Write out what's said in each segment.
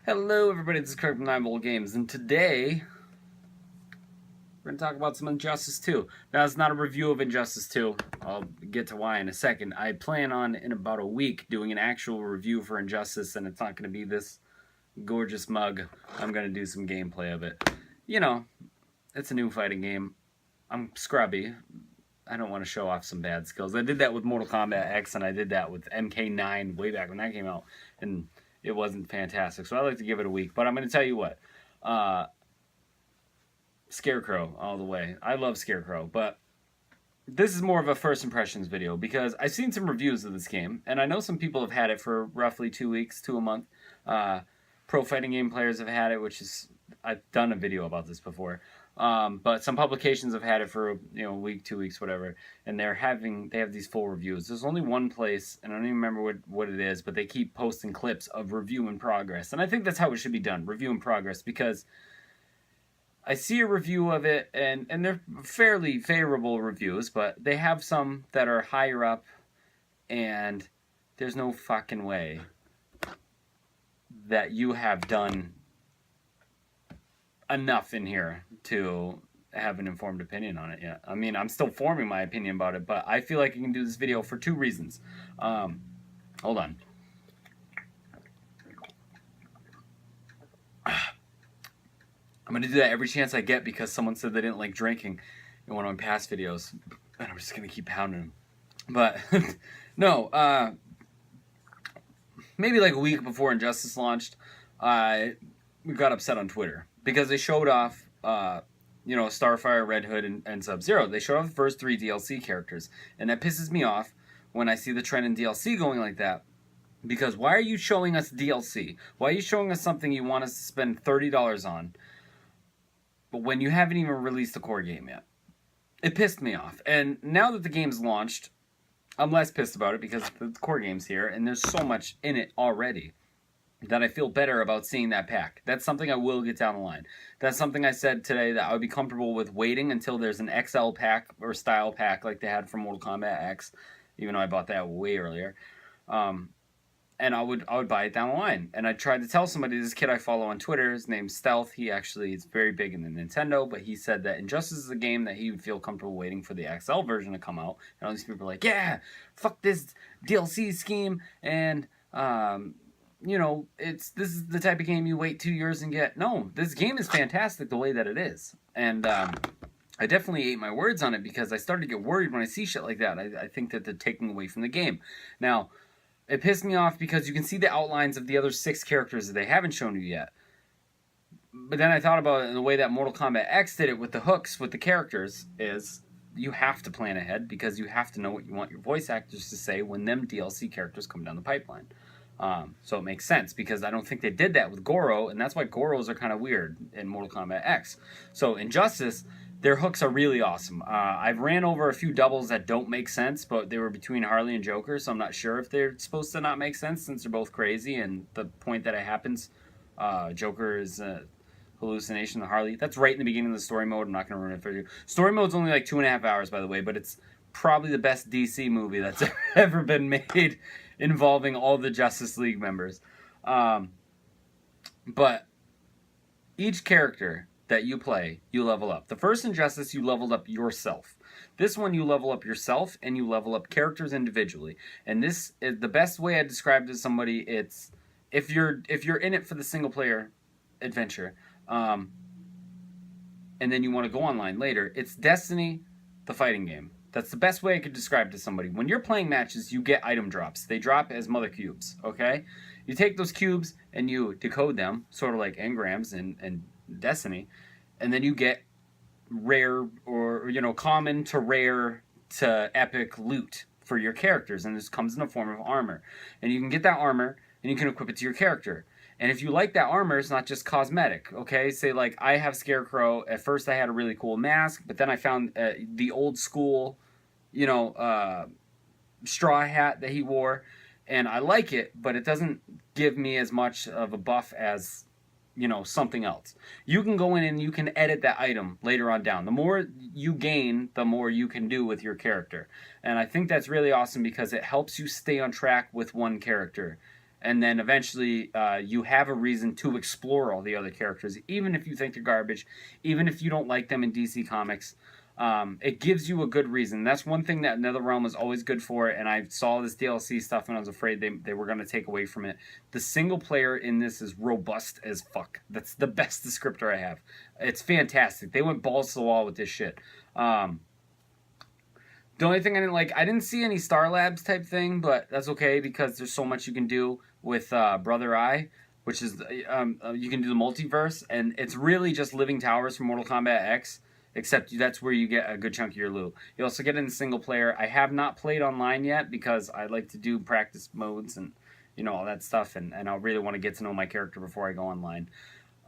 Hello everybody, this is Craig from 9 Games, and today we're going to talk about some Injustice 2. Now, it's not a review of Injustice 2. I'll get to why in a second. I plan on, in about a week, doing an actual review for Injustice, and it's not going to be this gorgeous mug. I'm going to do some gameplay of it. You know, it's a new fighting game. I'm scrubby. I don't want to show off some bad skills. I did that with Mortal Kombat X, and I did that with MK9 way back when that came out, and it wasn't fantastic. So I like to give it a week. But I'm going to tell you what. Scarecrow all the way. I love Scarecrow, but this is more of a first impressions video because I've seen some reviews of this game, and I know some people have had it for roughly 2 weeks to a month. Pro fighting game players have had it, which is, I've done a video about this before. But some publications have had it for a week, 2 weeks, whatever, and they have these full reviews. There's only one place, and I don't even remember what it is, but they keep posting clips of review in progress, and I think that's how it should be done, review in progress, because I see a review of it, and they're fairly favorable reviews, but they have some that are higher up, and there's no fucking way that you have done enough in here to have an informed opinion on it yet. I mean, I'm still forming my opinion about it, but I feel like I can do this video for two reasons. Hold on. I'm going to do that every chance I get because someone said they didn't like drinking in one of my past videos, and I'm just going to keep pounding them. But, no, maybe like a week before Injustice launched, we got upset on Twitter because they showed off, Starfire, Red Hood, and Sub-Zero. They showed off the first 3 DLC characters, and that pisses me off when I see the trend in DLC going like that. Because why are you showing us DLC? Why are you showing us something you want us to spend $30 on, but when you haven't even released the core game yet? It pissed me off. And now that the game's launched, I'm less pissed about it because the core game's here, and there's so much in it already that I feel better about seeing that pack. That's something I will get down the line. That's something I said today that I would be comfortable with waiting until there's an XL pack or style pack like they had for Mortal Kombat X, even though I bought that way earlier. And I would buy it down the line. And I tried to tell somebody, this kid I follow on Twitter, his name's Stealth, he actually is very big in the Nintendo, but he said that Injustice is a game that he would feel comfortable waiting for the XL version to come out. And all these people are like, yeah, fuck this DLC scheme, and this is the type of game you wait 2 years and get. No, this game is fantastic the way that it is. And I definitely ate my words on it because I started to get worried when I see shit like that. I think that they're taking away from the game. Now, it pissed me off because you can see the outlines of the other 6 characters that they haven't shown you yet. But then I thought about it in the way that Mortal Kombat X did it with the hooks with the characters is you have to plan ahead because you have to know what you want your voice actors to say when them DLC characters come down the pipeline. So it makes sense because I don't think they did that with Goro, and that's why Goros are kind of weird in Mortal Kombat X. So Injustice, their hooks are really awesome. I've ran over a few doubles that don't make sense, but they were between Harley and Joker, so I'm not sure if they're supposed to not make sense since they're both crazy, and the point that it happens, Joker is a hallucination of Harley. That's right in the beginning of the story mode. I'm not going to ruin it for you. Story mode's only like 2.5 hours, by the way, but it's probably the best DC movie that's ever been made involving all the Justice League members. But each character that you play, you level up. The first Injustice, you leveled up yourself. This one, you level up yourself, and you level up characters individually. And this is the best way I described it to somebody. It's if you're in it for the single player adventure, and then you want to go online later, it's Destiny, the fighting game. That's the best way I could describe it to somebody. When you're playing matches, you get item drops. They drop as mother cubes, okay? You take those cubes and you decode them, sort of like engrams and Destiny, and then you get rare or, common to rare to epic loot for your characters, and this comes in the form of armor. And you can get that armor, and you can equip it to your character. And if you like that armor, it's not just cosmetic, okay? Say, like, I have Scarecrow. At first, I had a really cool mask, but then I found the old school, straw hat that he wore, and I like it, but it doesn't give me as much of a buff as, something else. You can go in and you can edit that item later on down. The more you gain, the more you can do with your character. And I think that's really awesome because it helps you stay on track with one character And then eventually you have a reason to explore all the other characters, even if you think they're garbage, even if you don't like them in DC Comics. It gives you a good reason. That's one thing that NetherRealm is always good for, and I saw this DLC stuff and I was afraid they were going to take away from it. The single player in this is robust as fuck. That's the best descriptor I have. It's fantastic. They went balls to the wall with this shit. The only thing I didn't see any Star Labs type thing, but that's okay because there's so much you can do with Brother Eye, which is you can do the multiverse, and it's really just living towers from Mortal Kombat X, except that's where you get a good chunk of your loot. You also get it in single player. I have not played online yet because I like to do practice modes and all that stuff, and I really want to get to know my character before I go online.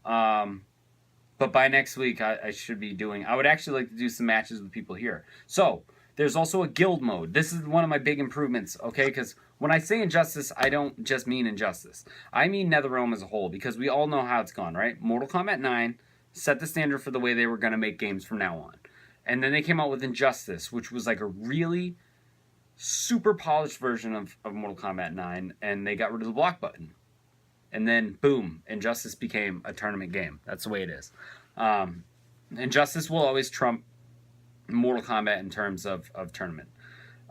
But by next week, I should be doing. I would actually like to do some matches with people here. So there's also a guild mode. This is one of my big improvements, okay? Because when I say Injustice, I don't just mean Injustice. I mean NetherRealm as a whole, because we all know how it's gone, right? Mortal Kombat 9 set the standard for the way they were going to make games from now on. And then they came out with Injustice, which was like a really super polished version of Mortal Kombat 9, and they got rid of the block button. And then, boom, Injustice became a tournament game. That's the way it is. Injustice will always trump Mortal Kombat in terms of tournament.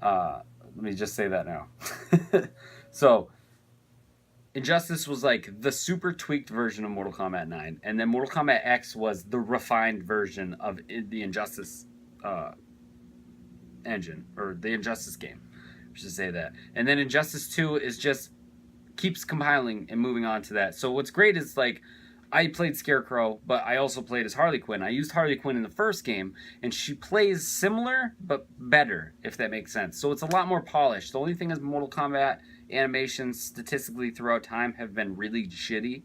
Let me just say that now. So, Injustice was like the super tweaked version of Mortal Kombat 9. And then Mortal Kombat X was the refined version of the Injustice engine. Or the Injustice game. I should say that. And then Injustice 2 is just keeps compiling and moving on to that. So what's great is I played Scarecrow, but I also played as Harley Quinn. I used Harley Quinn in the first game, and she plays similar, but better, if that makes sense. So it's a lot more polished. The only thing is Mortal Kombat animations, statistically throughout time, have been really shitty.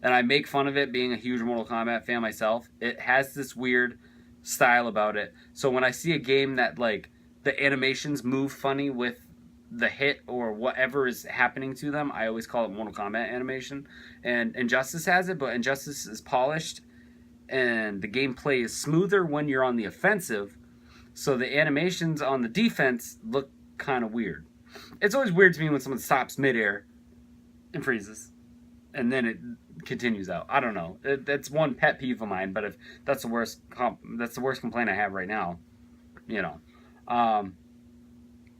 And I make fun of it, being a huge Mortal Kombat fan myself. It has this weird style about it. So when I see a game that, the animations move funny with the hit or whatever is happening to them, I always call it Mortal Kombat animation. And Injustice has it, but Injustice is polished and the gameplay is smoother when you're on the offensive, so the animations on the defense look kind of weird. It's always weird to me when someone stops midair and freezes and then it continues out. I don't know. That's one pet peeve of mine, but if that's the worst complaint I have right now,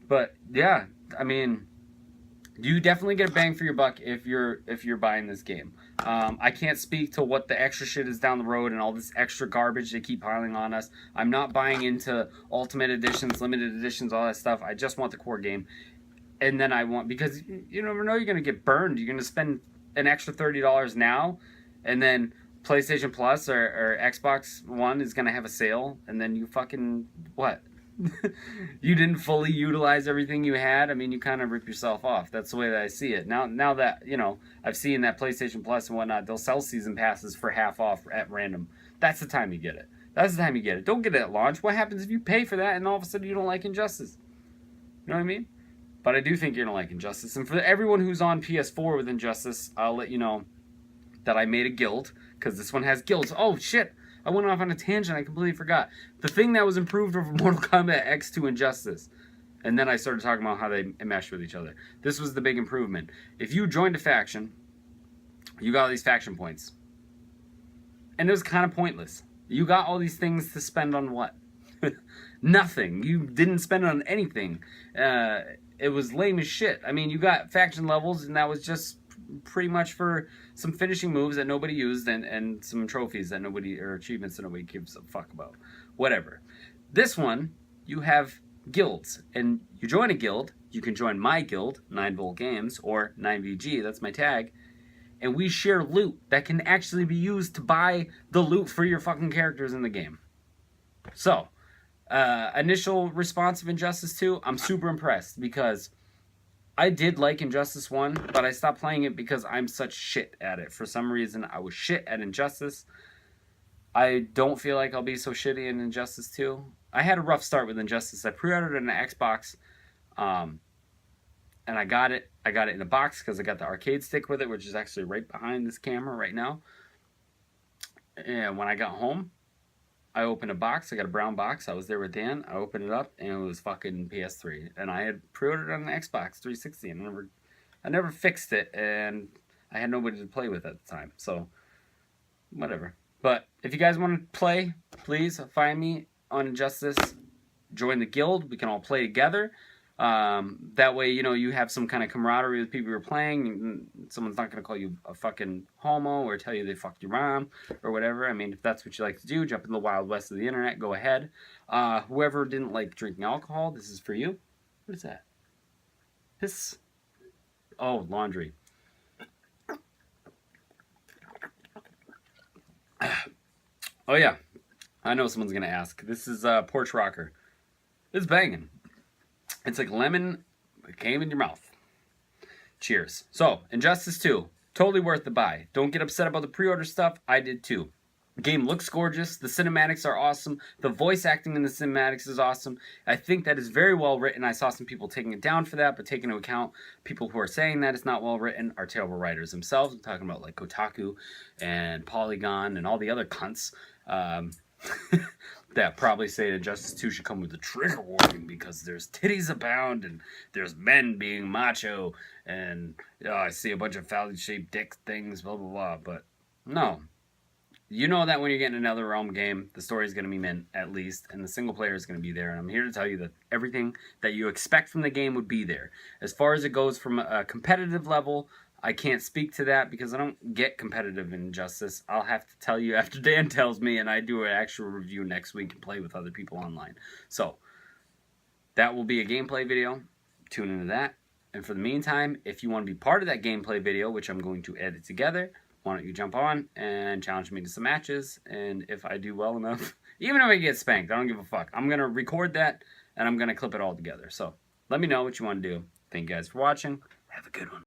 but yeah, I mean, you definitely get a bang for your buck if you're buying this game. I can't speak to what the extra shit is down the road and all this extra garbage they keep piling on us. I'm not buying into Ultimate Editions, Limited Editions, all that stuff. I just want the core game. And then because you never know, you're going to get burned. You're going to spend an extra $30 now, and then PlayStation Plus or Xbox One is going to have a sale, and then you fucking, what? You didn't fully utilize everything you had. I mean, you kind of rip yourself off. That's the way that I see it. Now that, I've seen that PlayStation Plus and whatnot, they'll sell season passes for half off at random. That's the time you get it. That's the time you get it. Don't get it at launch. What happens if you pay for that and all of a sudden you don't like Injustice? You know what I mean? But I do think you're going to like Injustice. And for everyone who's on PS4 with Injustice, I'll let you know that I made a guild, because this one has guilds. Oh, shit. I went off on a tangent. I completely forgot. The thing that was improved over Mortal Kombat X to Injustice. And then I started talking about how they mesh with each other. This was the big improvement. If you joined a faction, you got all these faction points. And it was kind of pointless. You got all these things to spend on what? Nothing. You didn't spend it on anything. It was lame as shit. I mean, you got faction levels, and that was just pretty much for some finishing moves that nobody used and some trophies that nobody, or achievements that nobody gives a fuck about. Whatever. This one, you have guilds, and you join a guild. You can join my guild, 9volt Games, or 9VG, that's my tag, and we share loot that can actually be used to buy the loot for your fucking characters in the game. So, initial response of Injustice 2, I'm super impressed, because I did like Injustice 1, but I stopped playing it because I'm such shit at it. For some reason, I was shit at Injustice. I don't feel like I'll be so shitty in Injustice 2. I had a rough start with Injustice. I pre-ordered it on the Xbox, and I got it. I got it in a box because I got the arcade stick with it, which is actually right behind this camera right now. And when I got home, I opened a box. I got a brown box. I was there with Dan. I opened it up, and it was fucking PS3. And I had pre-ordered it on the Xbox 360, and I never I never fixed it, and I had nobody to play with at the time. So, whatever. But if you guys want to play, please find me on Injustice. Join the guild. We can all play together. That way, you know, you have some kind of camaraderie with people you're playing. Someone's not going to call you a fucking homo or tell you they fucked your mom or whatever. I mean, if that's what you like to do, jump in the wild west of the internet, go ahead. Whoever didn't like drinking alcohol, this is for you. What is that? This? Oh, laundry. Oh, yeah. I know someone's going to ask. This is Porch Rocker. It's banging. It's like lemon that came in your mouth. Cheers. So, Injustice 2. Totally worth the buy. Don't get upset about the pre-order stuff. I did too. The game looks gorgeous. The cinematics are awesome. The voice acting in the cinematics is awesome. I think that is very well written. I saw some people taking it down for that, but taking into account people who are saying that it's not well written are terrible writers themselves. I'm talking about like Kotaku and Polygon and all the other cunts that probably say Injustice 2 should come with a trigger warning because there's titties abound and there's men being macho and I see a bunch of phallic-shaped dick things, blah, blah, blah. But no. You know that when you're getting another Realm game, the story is going to be mint, at least, and the single player is going to be there. And I'm here to tell you that everything that you expect from the game would be there. As far as it goes from a competitive level, I can't speak to that because I don't get competitive in Injustice. I'll have to tell you after Dan tells me, and I do an actual review next week and play with other people online. So, that will be a gameplay video. Tune into that. And for the meantime, if you want to be part of that gameplay video, which I'm going to edit together, why don't you jump on and challenge me to some matches, and if I do well enough, even if I get spanked, I don't give a fuck. I'm going to record that, and I'm going to clip it all together. So, let me know what you want to do. Thank you guys for watching. Have a good one.